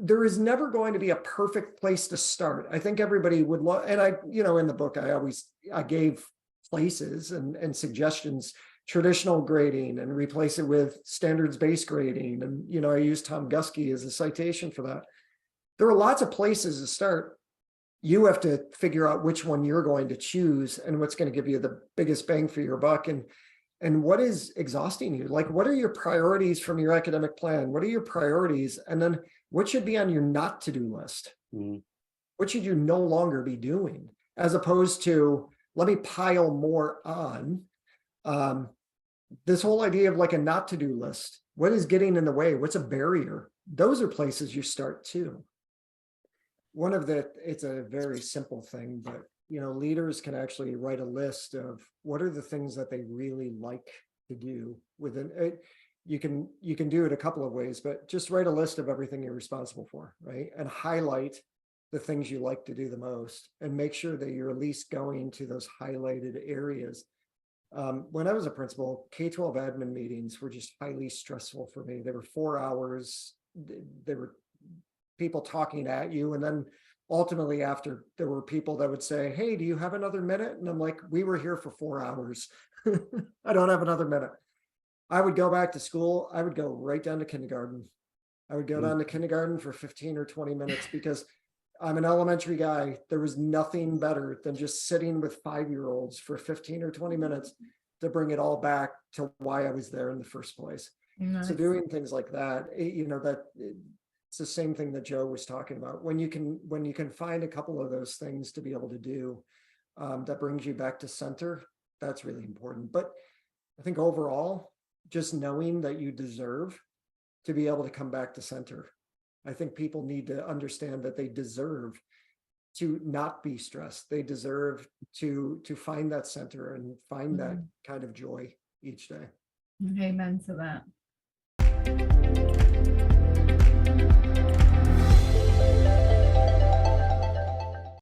there is never going to be a perfect place to start. I think everybody would love, and I, in the book, I gave places and suggestions, traditional grading, and replace it with standards-based grading. And, I used Tom Guskey as a citation for that. There are lots of places to start. You have to figure out which one you're going to choose and what's going to give you the biggest bang for your buck. And what is exhausting you? Like, what are your priorities from your academic plan? What are your priorities? And then what should be on your not to-do list? Mm. What should you no longer be doing? As opposed to, let me pile more on. This whole idea of like a not to-do list. What is getting in the way? What's a barrier? Those are places you start too. It's a very simple thing, but leaders can actually write a list of what are the things that they really like to do within it. You can do it a couple of ways, but just write a list of everything you're responsible for, right? And highlight the things you like to do the most and make sure that you're at least going to those highlighted areas. When I was a principal, K-12 admin meetings were just highly stressful for me. They were 4 hours. They were people talking at you. And then ultimately after, there were people that would say, hey, do you have another minute? And I'm like, we were here for 4 hours. I don't have another minute. I would go back to school. I would go right down to kindergarten. I would go down to kindergarten for 15 or 20 minutes because I'm an elementary guy. There was nothing better than just sitting with 5-year-olds for 15 or 20 minutes to bring it all back to why I was there in the first place. Nice. So doing things like that, it's the same thing that Joe was talking about. When you can find a couple of those things to be able to do, that brings you back to center, that's really important. But I think overall, just knowing that you deserve to be able to come back to center. I think people need to understand that they deserve to not be stressed. They deserve to find that center and find that kind of joy each day. Amen to that.